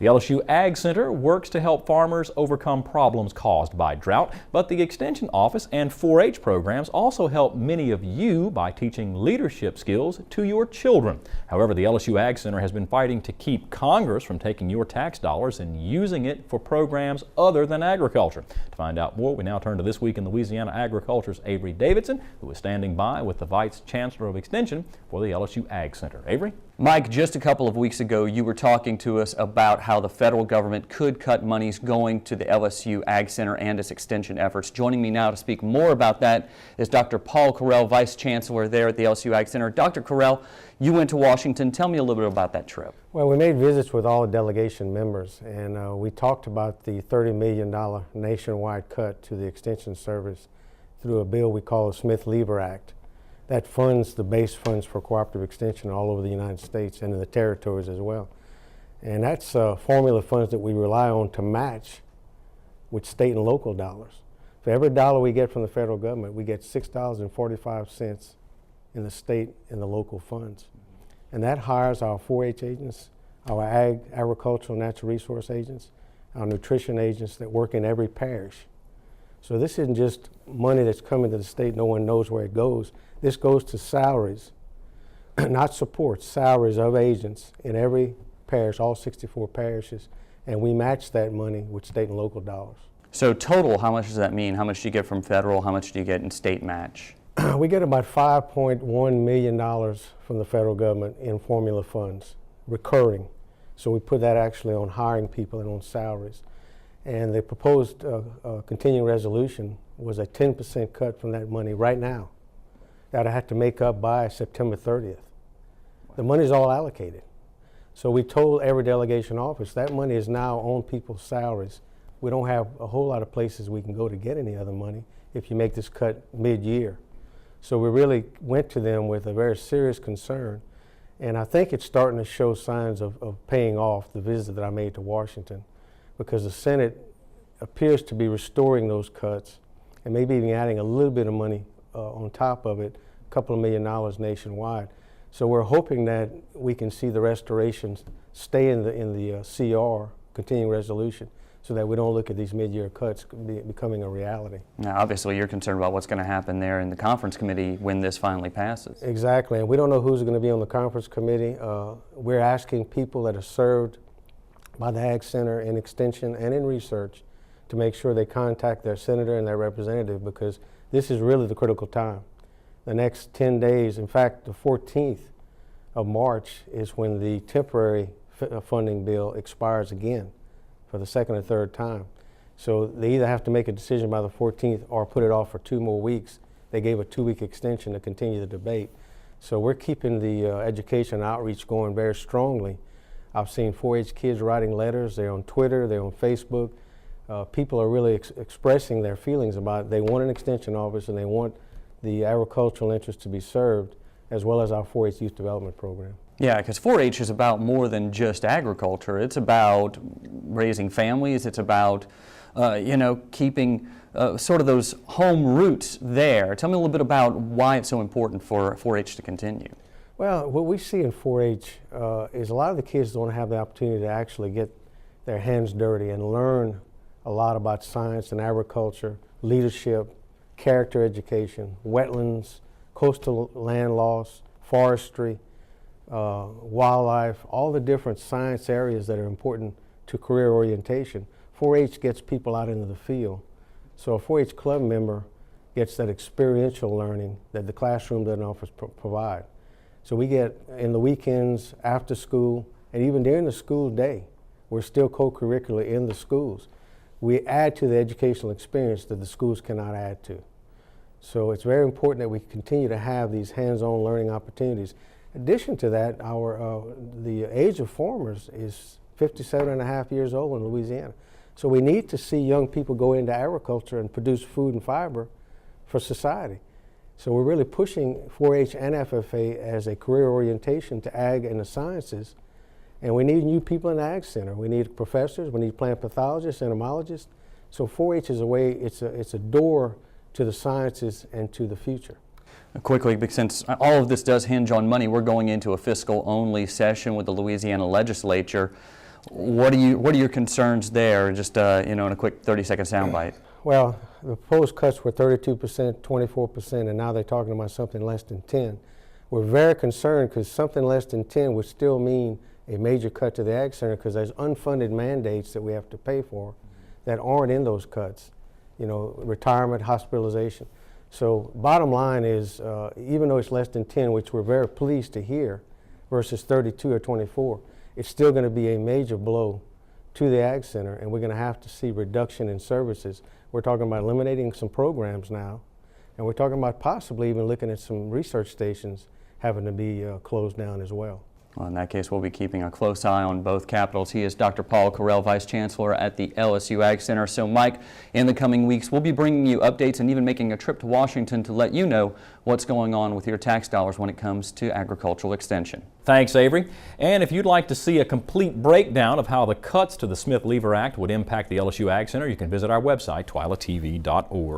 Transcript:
The LSU Ag Center works to help farmers overcome problems caused by drought, but the Extension Office and 4-H programs also help many of you by teaching leadership skills to your children. However, the LSU Ag Center has been fighting to keep Congress from taking your tax dollars and using it for programs other than agriculture. To find out more, we now turn to This Week in Louisiana Agriculture's Avery Davidson, who is standing by with the Vice Chancellor of Extension for the LSU Ag Center. Avery? Mike, just a couple of weeks ago, you were talking to us about how the federal government could cut monies going to the LSU Ag Center and its extension efforts. Joining me now to speak more about that is Dr. Paul Coreil, Vice Chancellor there at the LSU Ag Center. Dr. Coreil, you went to Washington. Tell me a little bit about that trip. Well, we made visits with all the delegation members, and we talked about the $30 million nationwide cut to the Extension Service through a bill we call the Smith-Lever Act. That funds the base funds for cooperative extension all over the United States and in the territories as well. And that's formula funds that we rely on to match with state and local dollars. For every dollar we get from the federal government, we get $6.45 in the state and the local funds. And that hires our 4-H agents, our agricultural natural resource agents, our nutrition agents that work in every parish. So this isn't just money that's coming to the state, no one knows where it goes. This goes to salaries, not support, salaries of agents in every parish, all 64 parishes, and we match that money with state and local dollars. So total, how much does that mean? How much do you get from federal? How much do you get in state match? We get about $5.1 million from the federal government in formula funds, recurring. So we put that actually on hiring people and on salaries. And the proposed continuing resolution was a 10% cut from that money right now that I had to make up by September 30th. The money's all allocated. So we told every delegation office that money is now on people's salaries. We don't have a whole lot of places we can go to get any other money if you make this cut mid-year. So we really went to them with a very serious concern, and I think it's starting to show signs of paying off, the visit that I made to Washington, because the Senate appears to be restoring those cuts and maybe even adding a little bit of money on top of it, a couple of $1 million nationwide. So we're hoping that we can see the restorations stay in the CR, continuing resolution, so that we don't look at these mid-year cuts becoming a reality. Now, obviously, you're concerned about what's going to happen there in the conference committee when this finally passes. Exactly, and we don't know who's going to be on the conference committee. We're asking people that are served by the Ag Center in extension and in research to make sure they contact their senator and their representative, because this is really the critical time. The next 10 days, in fact, the 14th of March is when the temporary funding bill expires again for the second or third time. So they either have to make a decision by the 14th or put it off for 2 more weeks. They gave a 2-week extension to continue the debate. So we're keeping the education outreach going very strongly. I've seen 4-H kids writing letters. They're on Twitter, they're on Facebook. People are really expressing their feelings about it. They want an extension office and they want the agricultural interests to be served, as well as our 4-H youth development program. Yeah, because 4-H is about more than just agriculture. It's about raising families. It's about, keeping sort of those home roots there. Tell me a little bit about why it's so important for 4-H to continue. Well, what we see in 4-H is a lot of the kids don't have the opportunity to actually get their hands dirty and learn a lot about science and agriculture, leadership, character education, wetlands, coastal land loss, forestry, wildlife, all the different science areas that are important to career orientation. 4-H gets people out into the field. So a 4-H club member gets that experiential learning that the classroom doesn't always provide. So we get in the weekends, after school, and even during the school day, we're still co-curricular in the schools. We add to the educational experience that the schools cannot add to. So it's very important that we continue to have these hands-on learning opportunities. In addition to that, the age of farmers is 57.5 years old in Louisiana. So we need to see young people go into agriculture and produce food and fiber for society. So we're really pushing 4-H and FFA as a career orientation to ag and the sciences. And we need new people in the Ag Center. We need professors, we need plant pathologists, entomologists. So 4-H is a way, it's a door to the sciences and to the future. Quickly, since all of this does hinge on money, we're going into a fiscal-only session with the Louisiana legislature. What are your concerns there? Just in a quick 30-second soundbite. Well, the proposed cuts were 32%, 24%, and now they're talking about something less than 10. We're very concerned because something less than 10 would still mean a major cut to the Ag Center because there's unfunded mandates that we have to pay for that aren't in those cuts. Retirement, hospitalization. So bottom line is, even though it's less than 10, which we're very pleased to hear, versus 32 or 24, it's still going to be a major blow to the Ag Center, and we're going to have to see reduction in services. We're talking about eliminating some programs now, and we're talking about possibly even looking at some research stations having to be closed down as well. Well, in that case, we'll be keeping a close eye on both capitals. He is Dr. Paul Coreil, Vice Chancellor at the LSU Ag Center. So, Mike, in the coming weeks, we'll be bringing you updates and even making a trip to Washington to let you know what's going on with your tax dollars when it comes to agricultural extension. Thanks, Avery. And if you'd like to see a complete breakdown of how the cuts to the Smith-Lever Act would impact the LSU Ag Center, you can visit our website, twilatv.org.